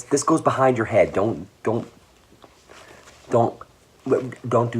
This goes behind your head. Don't do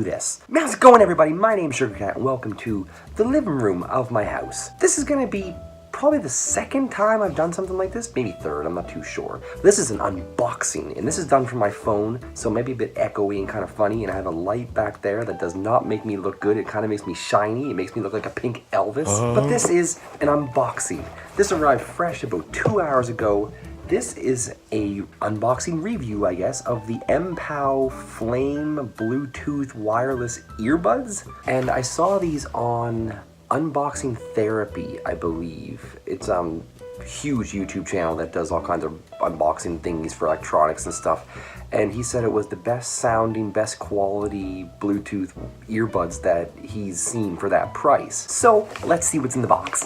this. How's it going, everybody? My name's Sugarcat, and welcome to the living room of my house. This is gonna be probably the second time I've done something like this, maybe third, I'm not too sure. This is an unboxing, and this is done from my phone, so maybe a bit echoey and kind of funny, and I have a light back there that does not make me look good. It kind of makes me shiny. It makes me look like a pink Elvis. But this is an unboxing. This arrived fresh about 2 hours ago. This is a unboxing review, I guess, of the Mpow Flame Bluetooth wireless earbuds. And I saw these on Unbox Therapy, I believe. It's a huge YouTube channel that does all kinds of unboxing things for electronics and stuff. And he said it was the best sounding, best quality Bluetooth earbuds that he's seen for that price. So let's see what's in the box.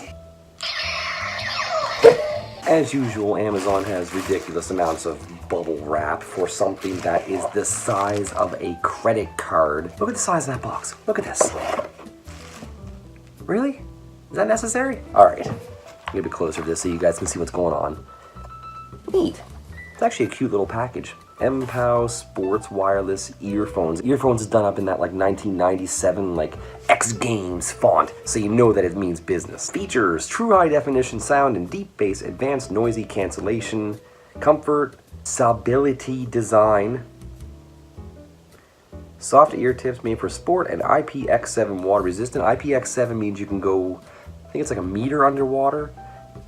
As usual, Amazon has ridiculous amounts of bubble wrap for something that is the size of a credit card. Look at the size of that box. Look at this. Really? Is that necessary? Alright. Get a bit closer to this so you guys can see what's going on. Neat. It's actually a cute little package. Mpow Sports Wireless Earphones. Earphones is done up in that like 1997 like X Games font, so you know that it means business. Features: true high definition sound and deep bass, advanced noisy cancellation, comfort, stability design, soft ear tips made for sport, and IPX7 water resistant. IPX7 means you can go, I think it's like a meter underwater.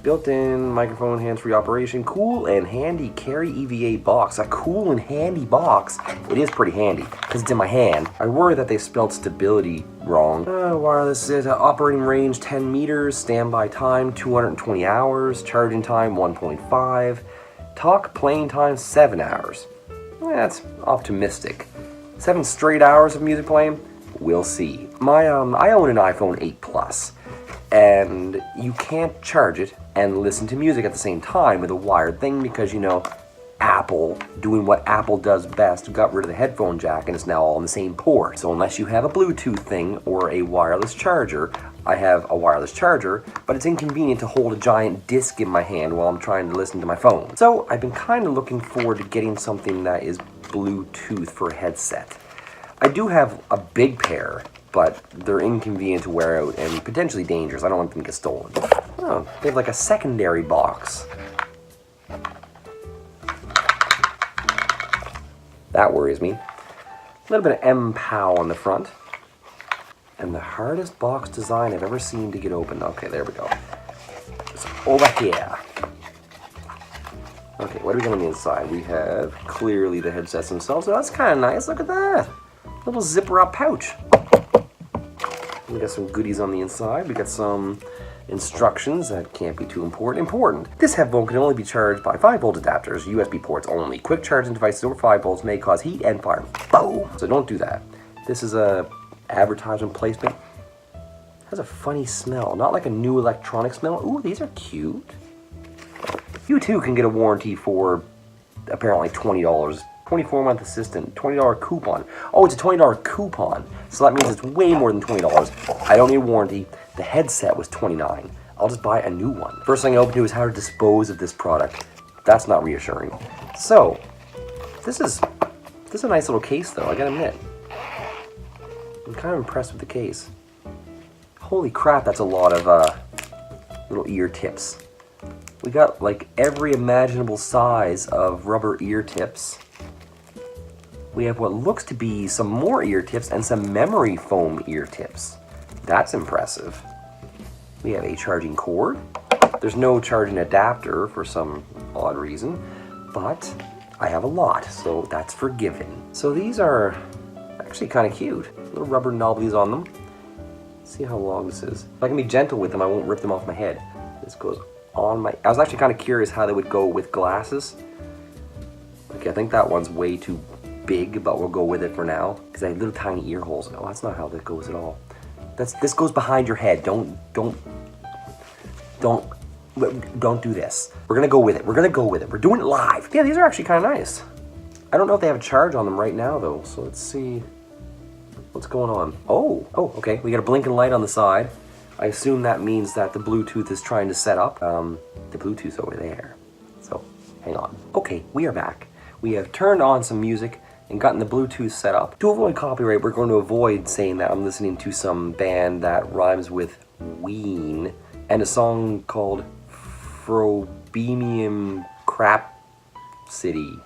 Built-in microphone, hands-free operation, cool and handy carry EVA box. A cool and handy box. It is pretty handy because it's in my hand. I worry that they spelled stability wrong. Wireless operating range 10 meters, standby time 220 hours, charging time 1.5, talk playing time 7 hours. That's optimistic. 7 straight hours of music playing? We'll see. I own an iPhone 8 Plus. And you can't charge it and listen to music at the same time with a wired thing because, you know, Apple, doing what Apple does best, got rid of the headphone jack and it's now all in the same port. So unless you have a Bluetooth thing or a wireless charger, I have a wireless charger, but it's inconvenient to hold a giant disc in my hand while I'm trying to listen to my phone. So I've been kind of looking forward to getting something that is Bluetooth for a headset. I do have a big pair, but they're inconvenient to wear out and potentially dangerous. I don't want them to get stolen. Oh, they have like a secondary box. That worries me. A little bit of Mpow on the front. And the hardest box design I've ever seen to get open. Okay, there we go. It's over here. Okay, what do we got on the inside? We have clearly the headsets themselves. Oh, that's kind of nice. Look at that. Little zipper up pouch. We got some goodies on the inside. We got some instructions that can't be too important. This headphone can only be charged by 5-volt adapters, USB ports only. Quick charging devices over 5 volts may cause heat and fire. Boom! So don't do that. This is a advertisement placement. Has a funny smell, not like a new electronic smell. Ooh, these are cute. You too can get a warranty for apparently $20. 24-month assistant, $20 coupon. Oh, it's a $20 coupon. So that means it's way more than $20. I don't need a warranty. The headset was $29. I'll just buy a new one. First thing I open to is how to dispose of this product. That's not reassuring. So, this is a nice little case though, I gotta admit. I'm kind of impressed with the case. Holy crap, that's a lot of little ear tips. We got like every imaginable size of rubber ear tips. We have what looks to be some more ear tips and some memory foam ear tips. That's impressive. We have a charging cord. There's no charging adapter for some odd reason, but I have a lot, so that's forgiven. So these are actually kind of cute. Little rubber knobbies on them. Let's see how long this is. If I can be gentle with them, I won't rip them off my head. This goes on my... I was actually kind of curious how they would go with glasses. Okay, I think that one's way too big, but we'll go with it for now because I have little tiny ear holes. No, that's not how that goes at all. This goes behind your head. Don't do this. We're gonna go with it. We're doing it live. Yeah, these are actually kind of nice. I don't know if they have a charge on them right now though, so let's see what's going on. Oh, okay. We got a blinking light on the side. I assume that means that the Bluetooth is trying to set up. The Bluetooth's over there. So Hang on. Okay, we are back. We have turned on some music and gotten the Bluetooth set up. To avoid copyright, we're going to avoid saying that I'm listening to some band that rhymes with ween and a song called Frobenium Crap City.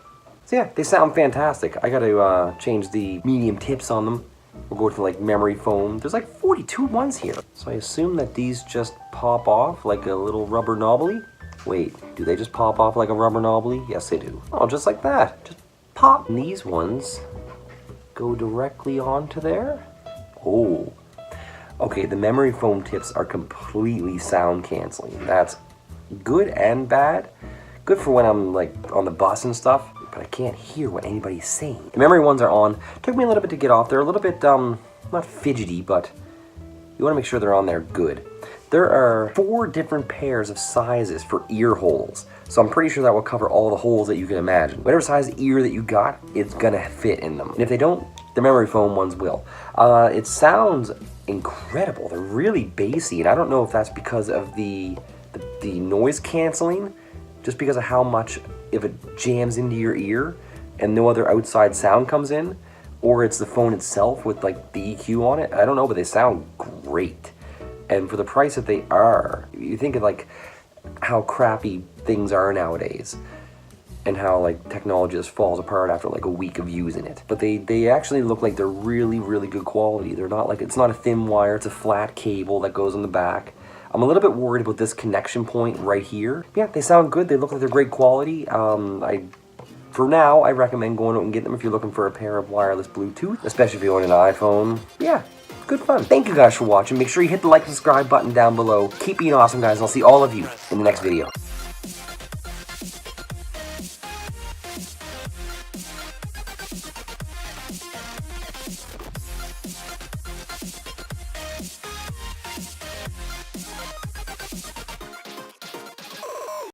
So yeah, they sound fantastic. I gotta change the medium tips on them. We'll go to like memory foam. There's like 42 ones here. So I assume that these just pop off like a little rubber knobbly. Wait, do they just pop off like a rubber knobbly? Yes, they do. Oh, just like that. Just pop. And these ones go directly onto there. Oh. Okay, the memory foam tips are completely sound canceling. That's good and bad. Good for when I'm like on the bus and stuff, but I can't hear what anybody's saying. The memory ones are on. Took me a little bit to get off. They're a little bit, not fidgety, but you want to make sure they're on there good. There are 4 different pairs of sizes for ear holes. So I'm pretty sure that will cover all the holes that you can imagine. Whatever size ear that you got, it's gonna fit in them. And if they don't, the memory foam ones will. It sounds incredible. They're really bassy, and I don't know if that's because of the noise canceling, just because of how much if it jams into your ear and no other outside sound comes in, or it's the phone itself with like the EQ on it. I don't know, but they sound great. And for the price that they are, you think of like how crappy things are nowadays and how like technology just falls apart after like a week of using it. But they actually look like they're really, really good quality. They're not like, it's not a thin wire, it's a flat cable that goes on the back. I'm a little bit worried about this connection point right here. Yeah, they sound good. They look like they're great quality. For now, I recommend going out and getting them if you're looking for a pair of wireless Bluetooth, especially if you own an iPhone. Yeah, good fun. Thank you guys for watching. Make sure you hit the like and subscribe button down below. Keep being awesome, guys. I'll see all of you in the next video.